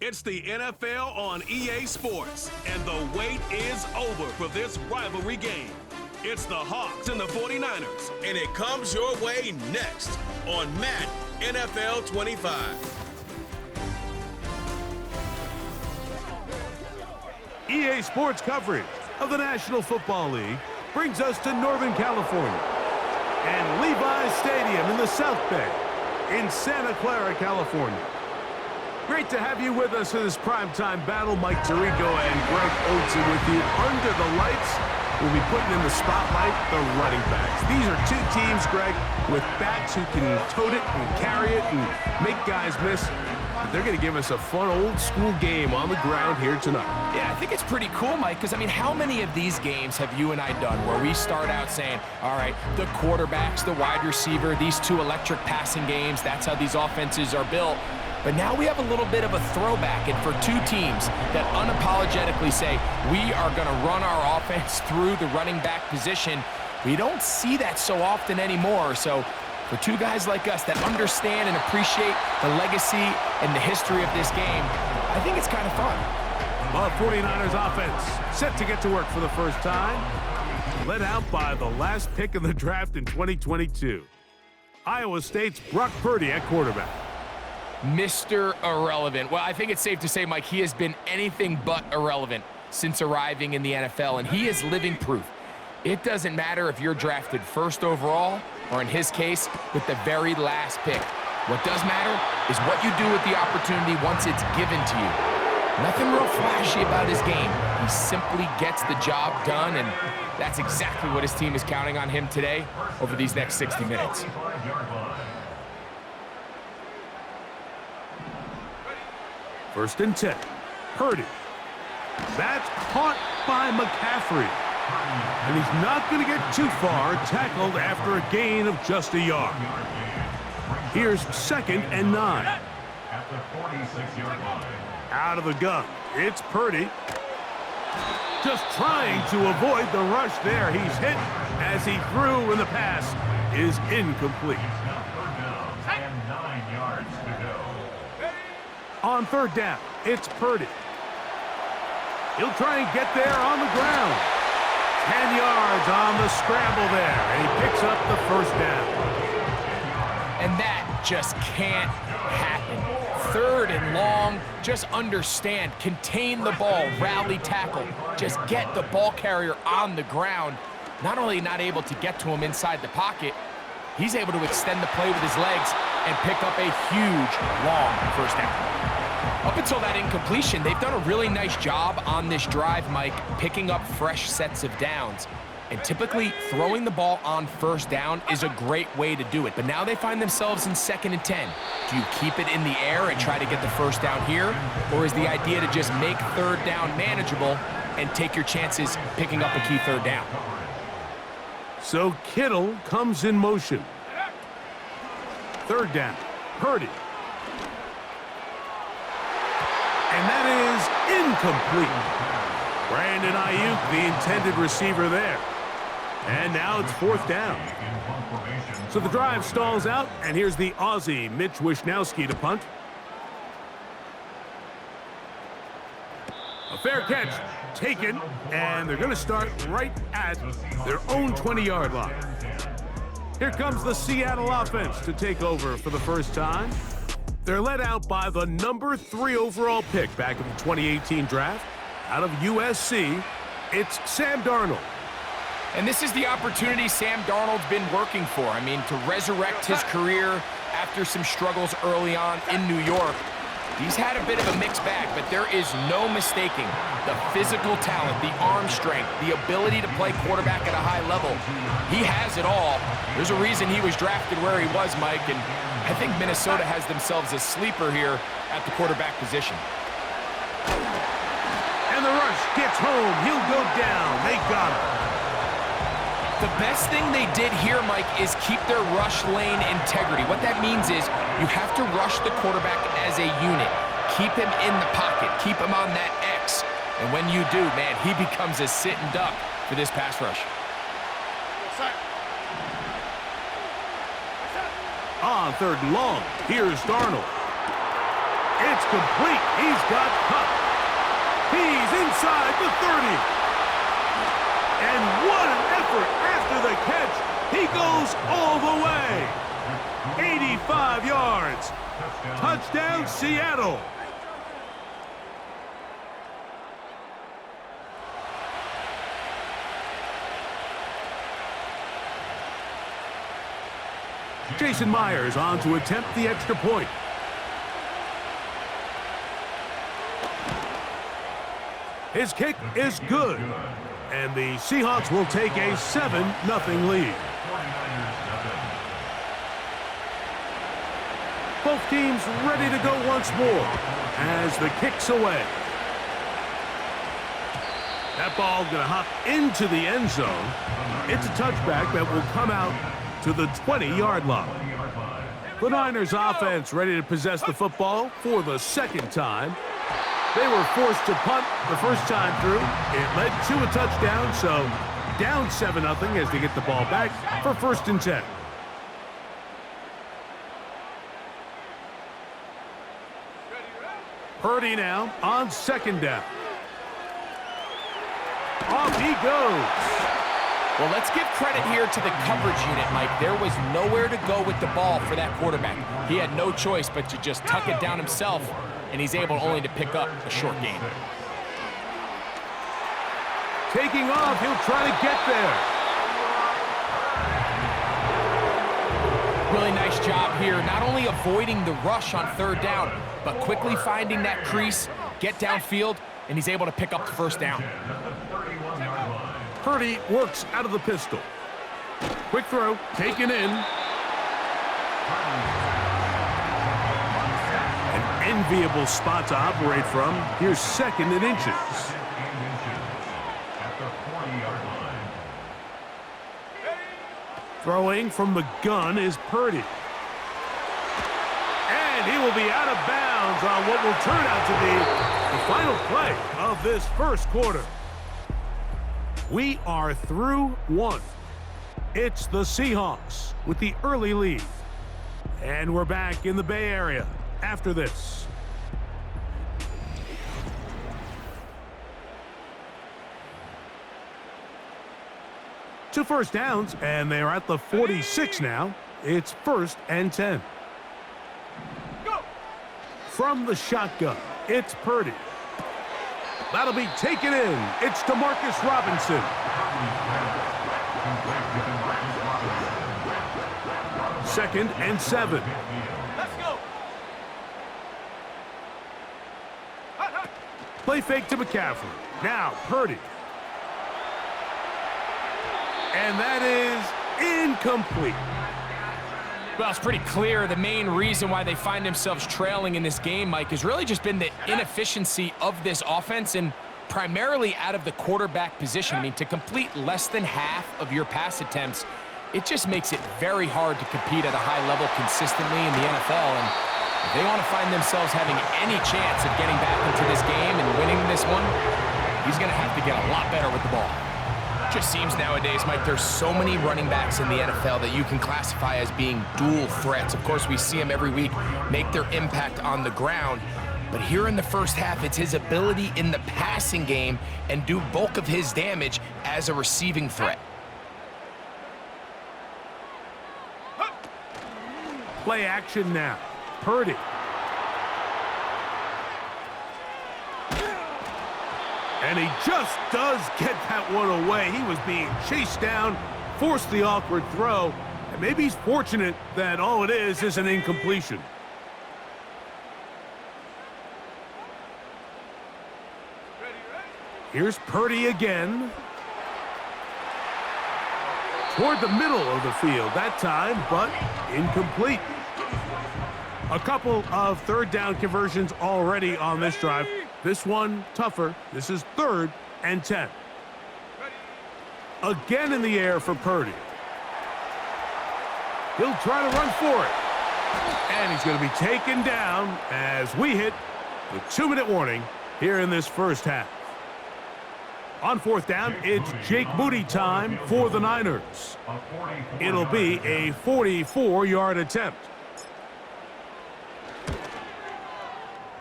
It's the NFL on EA Sports, and the wait is over for this rivalry game. It's the Hawks and the 49ers, and it comes your way next on Madden NFL 25. EA Sports coverage of the National Football League brings us to Northern California and Levi's Stadium in the South Bay in Santa Clara, California. Great to have you with us in this primetime battle. Mike Tirico and Greg Olsen with you under the lights. We'll be putting in the spotlight the running backs. These are two teams, Greg, with backs who can tote it and carry it and make guys miss. They're going to give us a fun old-school game on the ground here tonight. Yeah, I think it's pretty cool, Mike, because, I mean, how many of these games have you and I done where we start out saying, all right, the quarterbacks, the wide receiver, these two electric passing games, that's how these offenses are built. But now we have a little bit of a throwback, and for two teams that unapologetically say, we are going to run our offense through the running back position, we don't see that so often anymore. So for two guys like us that understand and appreciate the legacy and the history of this game, I think it's kind of fun. The 49ers offense set to get to work for the first time, led out by the last pick in the draft in 2022. Iowa State's Brock Purdy at quarterback. Mr. Irrelevant. Well, I think it's safe to say, Mike, he has been anything but irrelevant since arriving in the NFL, and he is living proof. It doesn't matter if you're drafted first overall, or in his case, with the very last pick. What does matter is what you do with the opportunity once it's given to you. Nothing real flashy about his game. He simply gets the job done, and that's exactly what his team is counting on him today over these next 60 minutes. First and 10. Purdy. That's caught by McCaffrey. And he's not going to get too far, tackled after a gain of just a yard. Here's 2nd and 9. Out of the gun. It's Purdy. Just trying to avoid the rush there. He's hit as he threw, and the pass is incomplete. On 3rd down, it's Purdy. He'll try and get there on the ground. 10 yards on the scramble there, and he picks up the 1st down. And that just can't happen. 3rd and long, just understand, contain the ball, rally tackle, just get the ball carrier on the ground. Not only not able to get to him inside the pocket, he's able to extend the play with his legs and pick up a huge, long 1st down. Up until that incompletion, they've done a really nice job on this drive, Mike, picking up fresh sets of downs. And typically, throwing the ball on 1st down is a great way to do it. But now they find themselves in 2nd and 10. Do you keep it in the air and try to get the 1st down here? Or is the idea to just make 3rd down manageable and take your chances picking up a key 3rd down? So Kittle comes in motion. 3rd down, Purdy. And that is incomplete. Brandon Ayuk, the intended receiver there. And now it's 4th down. So the drive stalls out, and here's the Aussie, Mitch Wishnowsky, to punt. A fair catch taken, and they're going to start right at their own 20-yard line. Here comes the Seattle offense to take over for the first time. They're led out by the number 3 overall pick back in the 2018 draft. Out of USC, it's Sam Darnold. And this is the opportunity Sam Darnold's been working for. I mean, to resurrect his career after some struggles early on in New York. He's had a bit of a mixed bag, but there is no mistaking the physical talent, the arm strength, the ability to play quarterback at a high level. He has it all. There's a reason he was drafted where he was, Mike, and I think Minnesota has themselves a sleeper here at the quarterback position. And the rush gets home. He'll go down. They got him. The best thing they did here, Mike, is keep their rush lane integrity. What that means is you have to rush the quarterback as a unit. Keep him in the pocket. Keep him on that X. And when you do, man, he becomes a sitting duck for this pass rush. On 3rd and long, here's Darnold. It's complete. He's got Cup. He's inside the 30. And what an effort after the catch. He goes all the way. 85 yards. Touchdown, Seattle. Jason Myers on to attempt the extra point. His kick is good. And the Seahawks will take a 7-0 lead. Both teams ready to go once more as the kick's away. That ball going to hop into the end zone. It's a touchback that will come out to the 20-yard line. The Niners offense ready to possess the football for the second time. They were forced to punt the first time through. It led to a touchdown, so down 7-0 as they get the ball back for 1st and 10. Purdy now on 2nd down. Off he goes. Well, let's give credit here to the coverage unit, Mike. There was nowhere to go with the ball for that quarterback. He had no choice but to just tuck it down himself, and he's able only to pick up a short gain. Taking off, he'll try to get there. Really nice job here, not only avoiding the rush on 3rd down, but quickly finding that crease, get downfield, and he's able to pick up the 1st down. Purdy works out of the pistol. Quick throw, taken in. An enviable spot to operate from. Here's 2nd and inches. Throwing from the gun is Purdy. And he will be out of bounds on what will turn out to be the final play of this 1st quarter. We are through 1. It's the Seahawks with the early lead. And we're back in the Bay Area after this. Two first downs, and they're at the 46 now. It's 1st and 10. Go. From the shotgun, it's Purdy. That'll be taken in. It's DeMarcus Robinson. Second and 7. Let's go. Play fake to McCaffrey. Now Purdy. And that is incomplete. Well, it's pretty clear the main reason why they find themselves trailing in this game, Mike, has really just been the inefficiency of this offense and primarily out of the quarterback position. I mean, to complete less than half of your pass attempts, it just makes it very hard to compete at a high level consistently in the NFL. And if they want to find themselves having any chance of getting back into this game and winning this one, he's going to have to get a lot better with the ball. Just seems nowadays, Mike, there's so many running backs in the NFL that you can classify as being dual threats. Of course, we see them every week make their impact on the ground. But here in the first half, it's his ability in the passing game and do bulk of his damage as a receiving threat. Play action now. Purdy. And he just does get that one away. He was being chased down, forced the awkward throw, and maybe he's fortunate that all it is an incompletion. Here's Purdy again. Toward the middle of the field that time, but incomplete. A couple of 3rd down conversions already on this drive. This one tougher. This is 3rd and 10. Again in the air for Purdy. He'll try to run for it. And he's going to be taken down as we hit the 2-minute warning here in this first half. On 4th down, it's Jake Moody time for the Niners. It'll be a 44-yard attempt.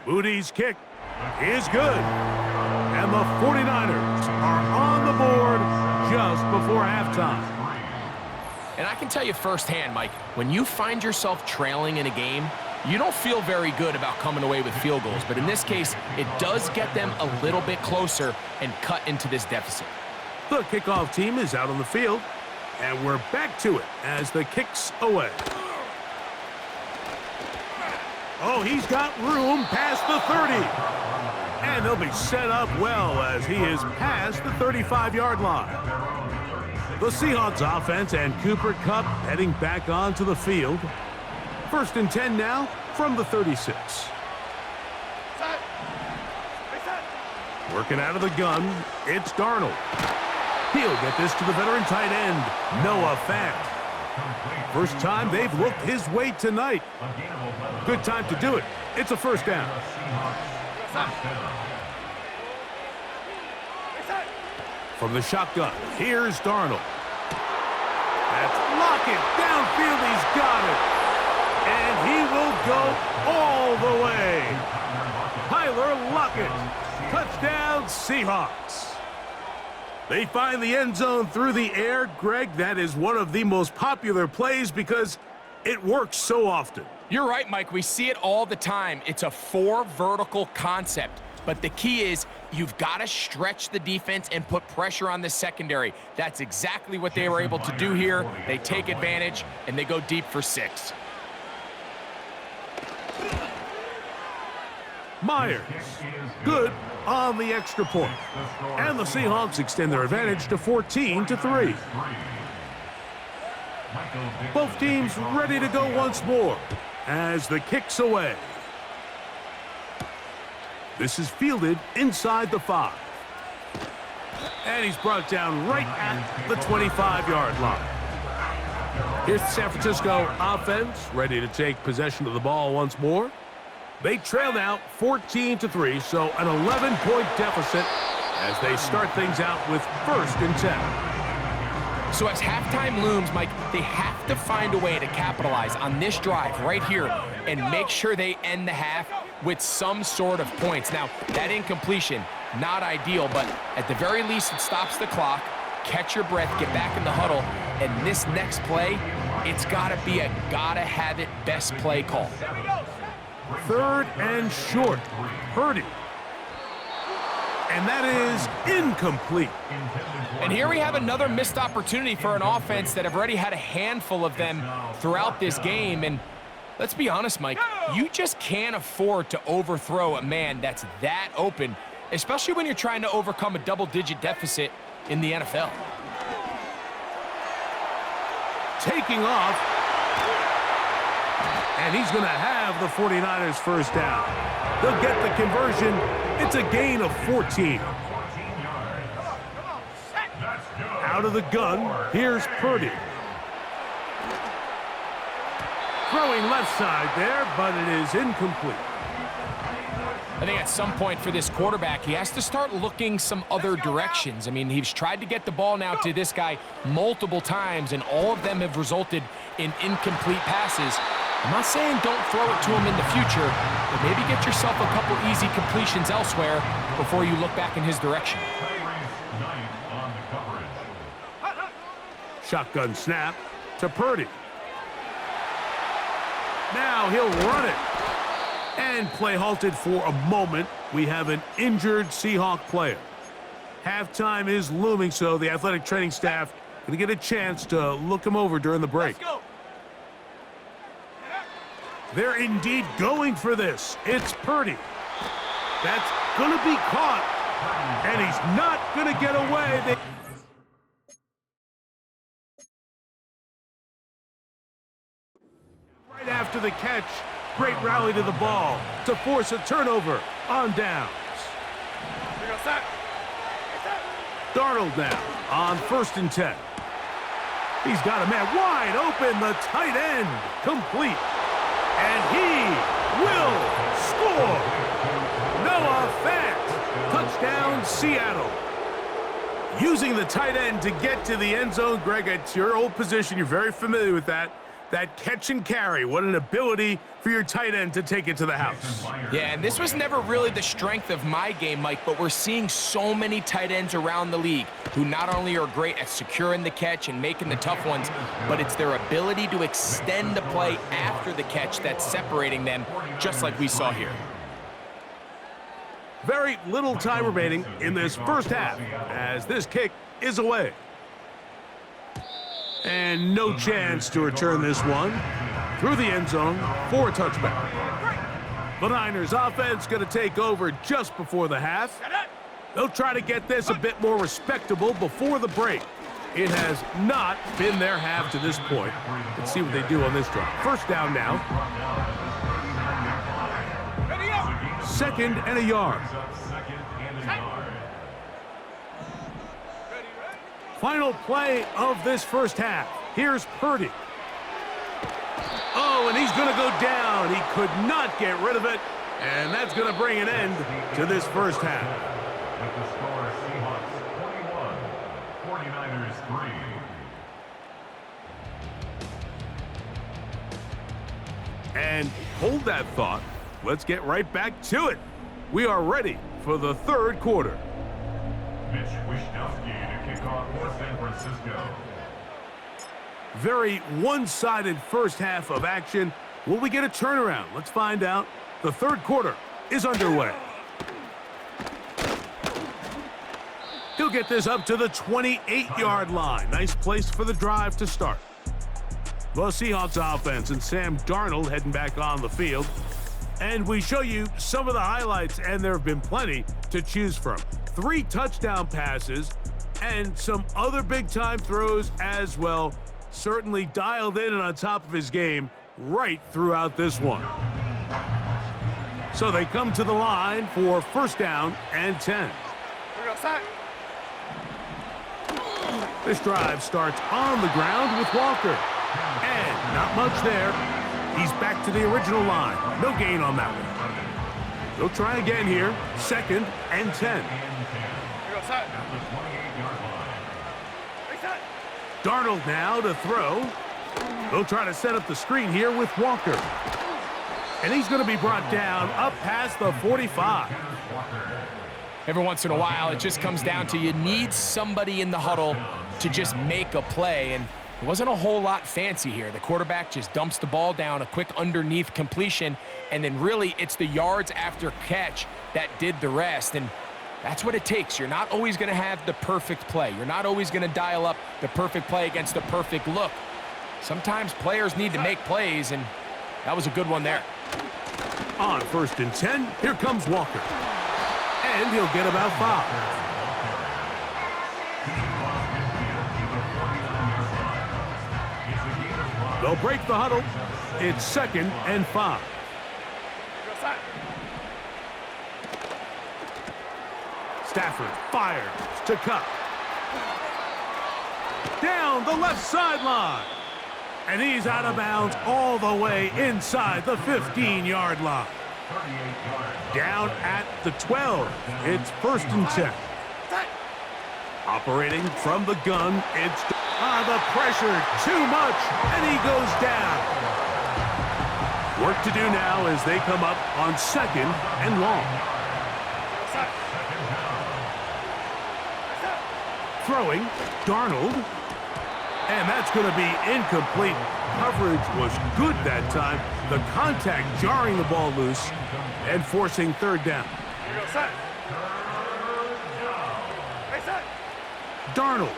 Moody's kick is good. And the 49ers are on the board just before halftime. And I can tell you firsthand, Mike, when you find yourself trailing in a game, you don't feel very good about coming away with field goals. But in this case, it does get them a little bit closer and cut into this deficit. The kickoff team is out on the field, and we're back to it as the kick's away. Oh, he's got room past the 30. And they'll be set up well as he is past the 35-yard line. The Seahawks offense and Cooper Kupp heading back onto the field. 1st and 10 now from the 36. Working out of the gun, it's Darnold. He'll get this to the veteran tight end, Noah Fant. First time they've looked his way tonight. Good time to do it. It's a first down. From the shotgun, here's Darnold. That's Lockett. Downfield, he's got it. And he will go all the way. Tyler Lockett. Touchdown, Seahawks. They find the end zone through the air. Greg, that is one of the most popular plays because it works so often. You're right, Mike. We see it all the time. It's a 4 vertical concept. But the key is you've got to stretch the defense and put pressure on the secondary. That's exactly what they were able to do here. They take advantage, and they go deep for 6. Myers, good on the extra point. And the Seahawks extend their advantage to 14-3. Both teams ready to go once more as the kick's away. This is fielded inside the 5. And he's brought down right at the 25-yard line. Here's the San Francisco offense ready to take possession of the ball once more. They trail now 14-3, so an 11-point deficit as they start things out with 1st and 10. So as halftime looms, Mike, they have to find a way to capitalize on this drive right here and make sure they end the half with some sort of points. Now, that incompletion, not ideal, but at the very least, it stops the clock. Catch your breath, get back in the huddle, and this next play, it's got to be a gotta-have-it best play call. 3rd and short. Purdy. And that is incomplete. And here we have another missed opportunity for an offense that have already had a handful of them throughout this game. And let's be honest, Mike, you just can't afford to overthrow a man that's that open, especially when you're trying to overcome a double-digit deficit in the NFL. Taking off. And he's going to have the 49ers first down. They'll get the conversion. It's a gain of 14. Out of the gun, here's Purdy. Throwing left side there, but it is incomplete. I think at some point for this quarterback, he has to start looking some other directions. I mean, he's tried to get the ball now to this guy multiple times, and all of them have resulted in incomplete passes. I'm not saying don't throw it to him in the future, but maybe get yourself a couple easy completions elsewhere before you look back in his direction. Shotgun snap to Purdy. Now he'll run it. And play halted for a moment. We have an injured Seahawk player. Halftime is looming, so the athletic training staff going to get a chance to look him over during the break. They're indeed going for this. It's Purdy. That's going to be caught. And he's not going to get away. Right after the catch, great rally to the ball to force a turnover on downs. Darnold now on 1st and 10. He's got a man wide open, the tight end, complete. And he will score. Noah Fant, touchdown Seattle. Using the tight end to get to the end zone. Greg, it's your old position. You're very familiar with that. That catch and carry, what an ability for your tight end to take it to the house. Yeah, and this was never really the strength of my game, Mike, but we're seeing so many tight ends around the league who not only are great at securing the catch and making the tough ones, but it's their ability to extend the play after the catch that's separating them, just like we saw here. Very little time remaining in this first half as this kick is away. And no chance to return this one through the end zone for a touchback. The Niners offense going to take over just before the half. They'll try to get this a bit more respectable before the break. It has not been their half to this point. Let's see what they do on this drive. First down now. Second and a yard. Final play of this first half. Here's Purdy. Oh, and he's going to go down. He could not get rid of it. And that's going to bring an end to this first half. With the score, Seahawks 21, 49ers 3. And hold that thought. Let's get right back to it. We are ready for the third quarter. Mitch Wishnowsky to kick off for San Francisco. Very one-sided first half of action. Will we get a turnaround? Let's find out. The third quarter is underway. He'll get this up to the 28-yard line. Nice place for the drive to start. The Seahawks offense and Sam Darnold heading back on the field. And we show you some of the highlights, and there have been plenty to choose from. 3 touchdown passes and some other big-time throws as well. Certainly dialed in and on top of his game right throughout this one. So they come to the line for first down and 10. This drive starts on the ground with Walker. And not much there. He's back to the original line. No gain on that one. They'll try again here. Second and 10. Darnold now to throw. They'll try to set up the screen here with Walker. And he's going to be brought down up past the 45. Every once in a while, it just comes down to you need somebody in the huddle to just make a play. And it wasn't a whole lot fancy here. The quarterback just dumps the ball down, a quick underneath completion, and then really it's the yards after catch that did the rest. And that's what it takes. You're not always going to have the perfect play. You're not always going to dial up the perfect play against the perfect look. Sometimes players need to make plays, and that was a good one there. On first and 10, here comes Walker. And he'll get about 5. They'll break the huddle. It's second and 5. Stafford fires to Cup. Down the left sideline. And he's out of bounds all the way inside the 15-yard line. Down at the 12. It's first and 10. Operating from the gun, it's the pressure, too much, and he goes down. Work to do now as they come up on second and long. Throwing, Darnold, and that's going to be incomplete. Coverage was good that time. The contact jarring the ball loose and forcing third down. Darnold.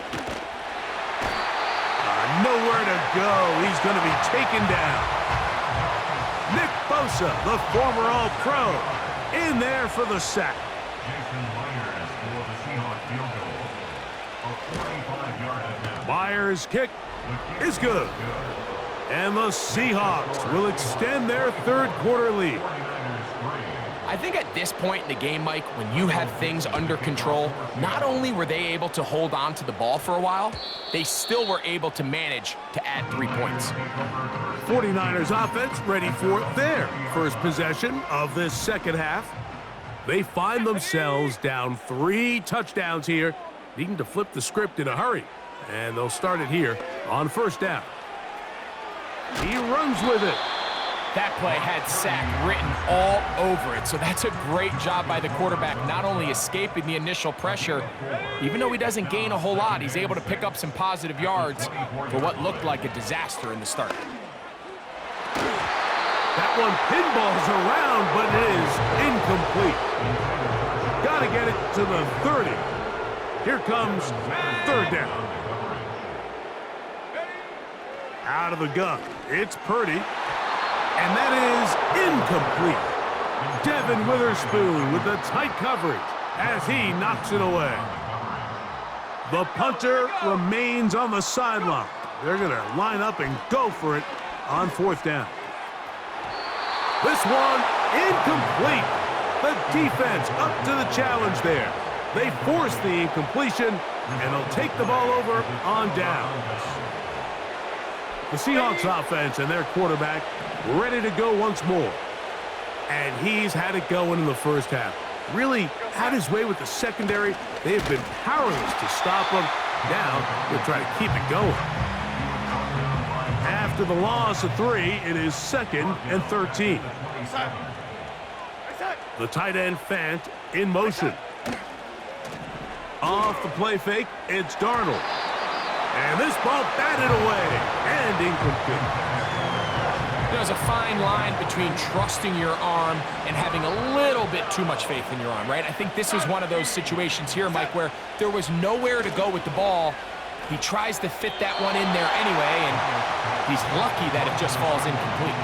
Nowhere to go. He's going to be taken down. Nick Bosa, the former All-Pro, in there for the sack. Myers' kick is good. And the Seahawks will extend their third quarter lead. I think at this point in the game, Mike, when you have things under control, not only were they able to hold on to the ball for a while, they still were able to manage to add 3 points. 49ers offense ready for their first possession of this second half. They find themselves down 3 touchdowns here, needing to flip the script in a hurry. And they'll start it here on first down. He runs with it. That play had sack written all over it, so that's a great job by the quarterback, not only escaping the initial pressure, even though he doesn't gain a whole lot, he's able to pick up some positive yards for what looked like a disaster in the start. That one pinballs around, but it is incomplete. Got to get it to the 30. Here comes third down. Out of the gun, it's Purdy. And that is incomplete. Devin Witherspoon with the tight coverage as he knocks it away. The punter remains on the sideline. They're going to line up and go for it on fourth down. This one incomplete. The defense up to the challenge there. They force the incompletion, and they'll take the ball over on down. The Seahawks offense and their quarterback ready to go once more. And he's had it going in the first half. Really had his way with the secondary. They have been powerless to stop him. Now they'll try to keep it going. After the loss of 3, it is 2nd and 13. The tight end Fant in motion. Off the play fake, it's Darnold. And this ball batted away and incomplete. There's a fine line between trusting your arm and having a little bit too much faith in your arm, right? I think this was one of those situations here, Mike, where there was nowhere to go with the ball. He tries to fit that one in there anyway, and he's lucky that it just falls incomplete.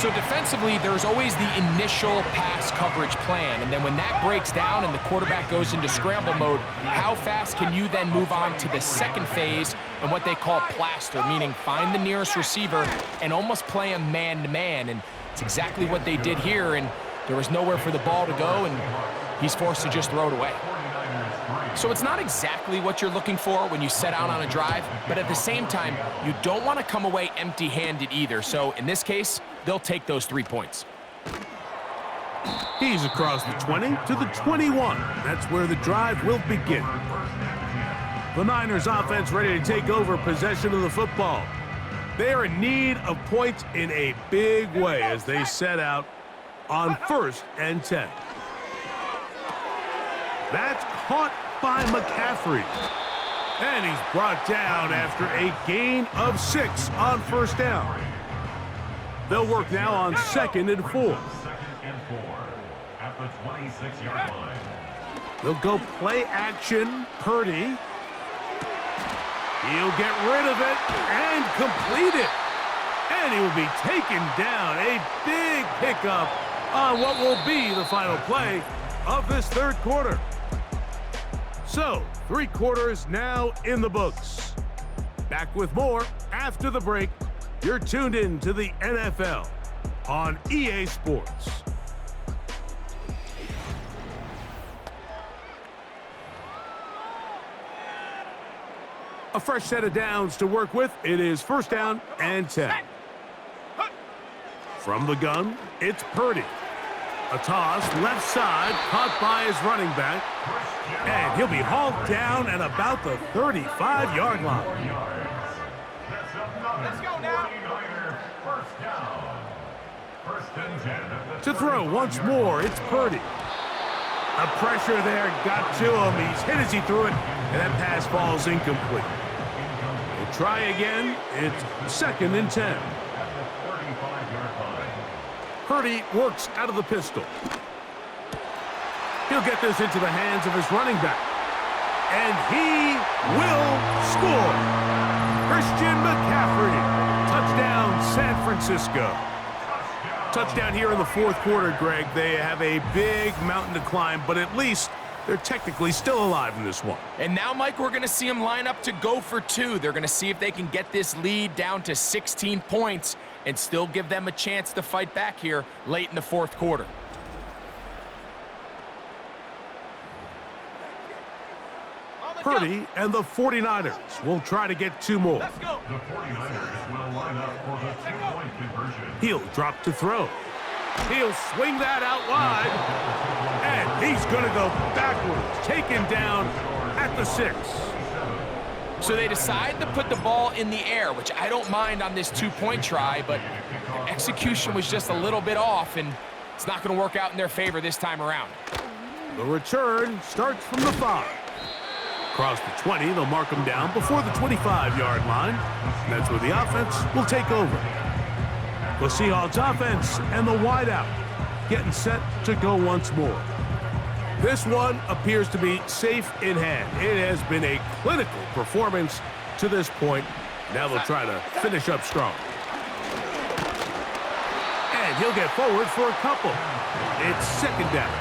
So defensively, there's always the initial pass coverage plan, and then when that breaks down and the quarterback goes into scramble mode, how fast can you then move on to the second phase and what they call plaster, meaning find the nearest receiver and almost play him man-to-man, and it's exactly what they did here, and there was nowhere for the ball to go, and he's forced to just throw it away. So it's not exactly what you're looking for when you set out on a drive, but at the same time, you don't want to come away empty-handed either. So in this case, they'll take those 3 points. He's across the 20 to the 21. That's where the drive will begin. The Niners offense ready to take over possession of the football. They are in need of points in a big way as they set out on 1st and 10. That's caught by McCaffrey. And he's brought down after a gain of 6 on 1st down. They'll work now on 2nd and 4. 2nd and 4 at the 26-yard line. They'll go play action. Purdy. He'll get rid of it and complete it. And he will be taken down. A big pickup on what will be the final play of this 3rd quarter. So, 3 quarters now in the books. Back with more after the break. You're tuned in to the NFL on EA Sports. A fresh set of downs to work with. It is 1st down and 10. From the gun, it's Purdy. A toss, left side, caught by his running back. And he'll be hauled down at about the 35-yard line. Let's go now. 1st down. 1st and 10. To throw once more, it's Purdy. The pressure there got to him. He's hit as he threw it, and that pass falls incomplete. We'll try again. It's 2nd and 10. Purdy works out of the pistol. He'll get this into the hands of his running back. And he will score. Christian McCaffrey. Touchdown, San Francisco. Touchdown here in the 4th quarter, Greg. They have a big mountain to climb, but at least they're technically still alive in this one. And now, Mike, we're going to see them line up to go for 2. They're going to see if they can get this lead down to 16 points and still give them a chance to fight back here late in the 4th quarter. Purdy and the 49ers will try to get 2 more. The 49ers will line up for the 2-point conversion. He'll drop to throw. He'll swing that out wide. And he's going to go backwards, taken down at the 6. So they decide to put the ball in the air, which I don't mind on this two-point try, but their execution was just a little bit off, and it's not going to work out in their favor this time around. The return starts from the 5. Across the 20, they'll mark them down before the 25-yard line. And that's where the offense will take over. The Seahawks offense and the wideout getting set to go once more. This one appears to be safe in hand. It has been a clinical performance to this point. Now they'll try to finish up strong. And he'll get forward for a couple. It's second down.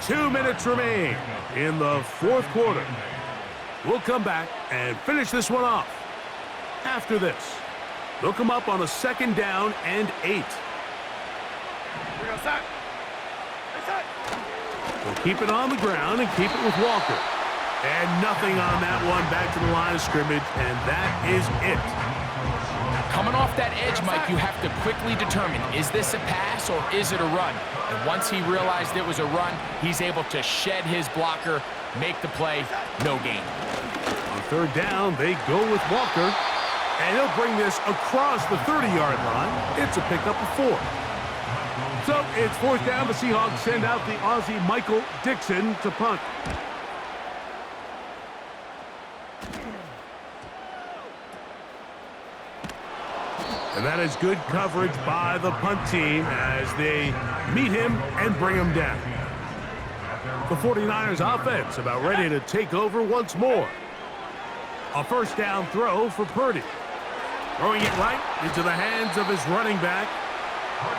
2 minutes remain in the fourth quarter. We'll come back and finish this one off. After this, they'll come up on a second down and 8. We'll keep it on the ground and keep it with Walker. And nothing on that one. Back to the line of scrimmage, and that is it. Coming off that edge, Mike, you have to quickly determine, is this a pass or is it a run? And once he realized it was a run, he's able to shed his blocker, make the play, no gain. On third down, they go with Walker, and he'll bring this across the 30-yard line. It's a pickup of 4. So it's fourth down. The Seahawks send out the Aussie Michael Dixon to punt. And that is good coverage by the punt team as they meet him and bring him down. The 49ers offense about ready to take over once more. A first down throw for Purdy. Throwing it right into the hands of his running back.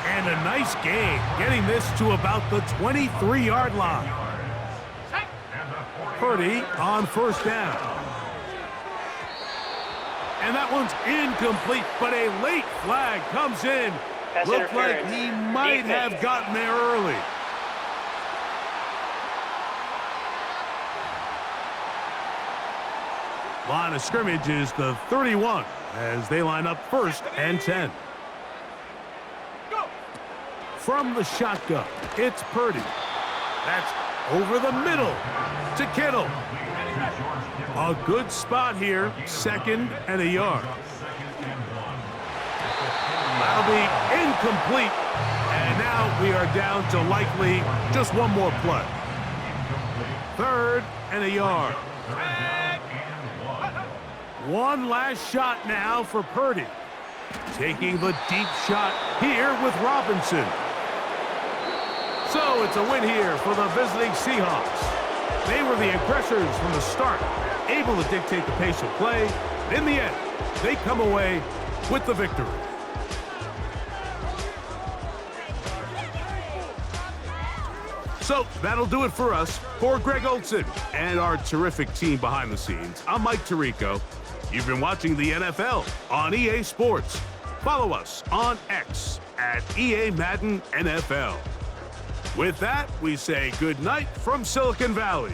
And a nice gain, getting this to about the 23-yard line. Purdy on first down. And that one's incomplete, but a late flag comes in. Looked like he might have gotten there early. Line of scrimmage is the 31 as they line up first and 10. From the shotgun, it's Purdy. That's over the middle to Kittle. A good spot here, second and a yard. That'll be incomplete. And now we are down to likely just one more play. Third and a yard. One last shot now for Purdy. Taking the deep shot here with Robinson. So it's a win here for the visiting Seahawks. They were the aggressors from the start, able to dictate the pace of play. In the end, they come away with the victory. So that'll do it for us. For Greg Olson and our terrific team behind the scenes, I'm Mike Tirico. You've been watching the NFL on EA Sports. Follow us on X at EA Madden NFL. With that, we say good night from Silicon Valley.